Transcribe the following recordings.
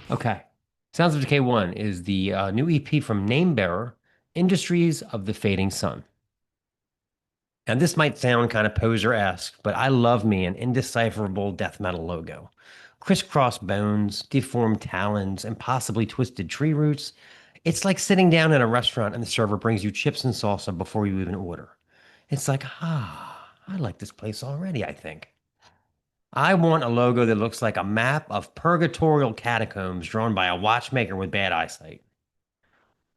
Okay. Sounds of Decay 1 is the new EP from Namebearer, Industries of the Fading Sun. And this might sound kind of poser-esque, but I love me an indecipherable death metal logo. Crisscross bones, deformed talons, and possibly twisted tree roots. It's like sitting down in a restaurant and the server brings you chips and salsa before you even order. It's like, I like this place already, I think. I want a logo that looks like a map of purgatorial catacombs drawn by a watchmaker with bad eyesight.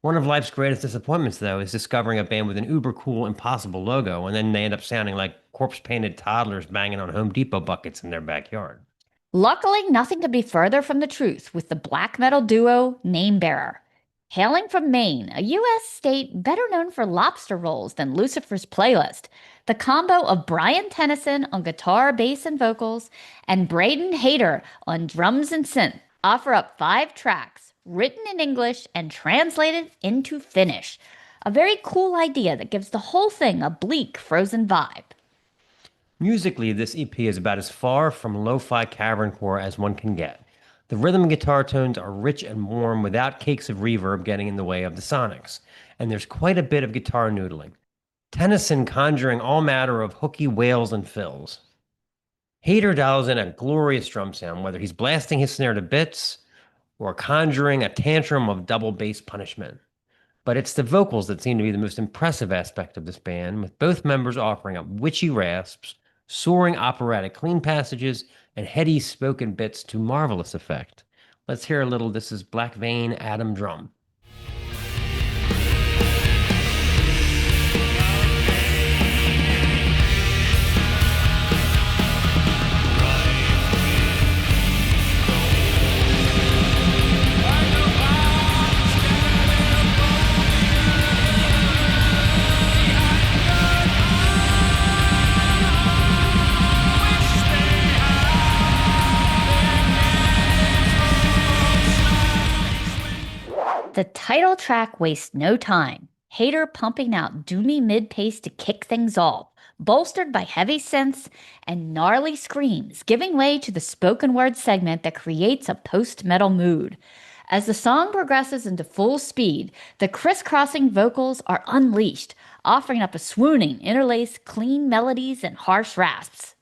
One of life's greatest disappointments, though, is discovering a band with an uber cool, impossible logo, and then they end up sounding like corpse painted toddlers banging on Home Depot buckets in their backyard. Luckily, nothing could be further from the truth with the black metal duo Namebearer. Hailing from Maine, a U.S. state better known for lobster rolls than Lucifer's Playlist, the combo of Brian Tennyson on guitar, bass, and vocals, and Braden Hayter on drums and synth offer up 5 tracks written in English and translated into Finnish. A very cool idea that gives the whole thing a bleak, frozen vibe. Musically, this EP is about as far from lo fi caverncore as one can get. The rhythm and guitar tones are rich and warm without cakes of reverb getting in the way of the sonics, and there's quite a bit of guitar noodling. Tennyson conjuring all matter of hooky wails and fills. Hader dials in a glorious drum sound, whether he's blasting his snare to bits or conjuring a tantrum of double bass punishment. But it's the vocals that seem to be the most impressive aspect of this band, with both members offering up witchy rasps, soaring operatic clean passages, and heady spoken bits to marvelous effect. Let's hear a little. This is Black Vein Atom Drum. The title track wastes no time. Hater pumping out doomy mid-pace to kick things off, bolstered by heavy synths and gnarly screams, giving way to the spoken word segment that creates a post-metal mood. As the song progresses into full speed, the crisscrossing vocals are unleashed, offering up a swooning, interlaced, clean melodies and harsh rasps.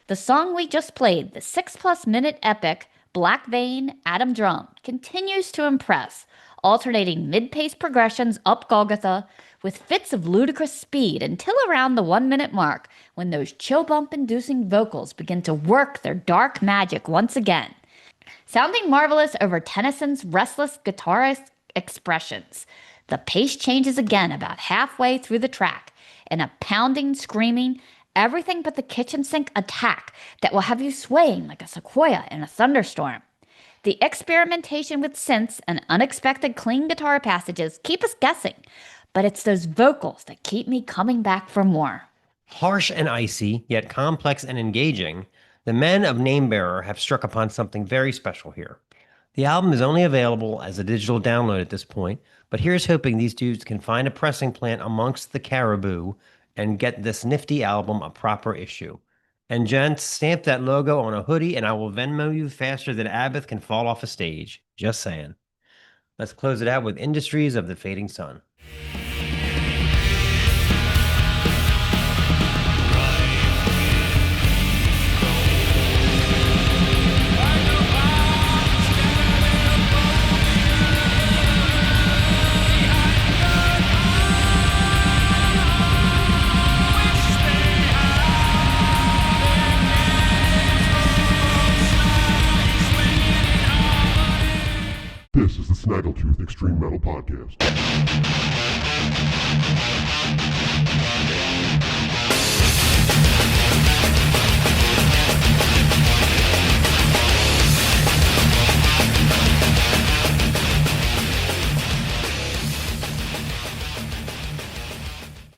The song we just played, the 6+ minute epic Black Vein Atom Drum, continues to impress, alternating mid-pace progressions up Golgotha with fits of ludicrous speed until around the 1 minute mark when those chill bump inducing vocals begin to work their dark magic once again. Sounding marvelous over Tennyson's restless guitarist expressions, the pace changes again about halfway through the track in a pounding, screaming, everything but the kitchen sink attack that will have you swaying like a sequoia in a thunderstorm. The experimentation with synths and unexpected clean guitar passages keep us guessing, but it's those vocals that keep me coming back for more. Harsh and icy, yet complex and engaging, the men of Namebearer have struck upon something very special here. The album is only available as a digital download at this point, but here's hoping these dudes can find a pressing plant amongst the caribou and get this nifty album a proper issue. And gents, stamp that logo on a hoodie and I will Venmo you faster than Abbott can fall off a stage. Just saying. Let's close it out with Industries of the Fading Sun. This is the Snaggletooth Extreme Metal Podcast.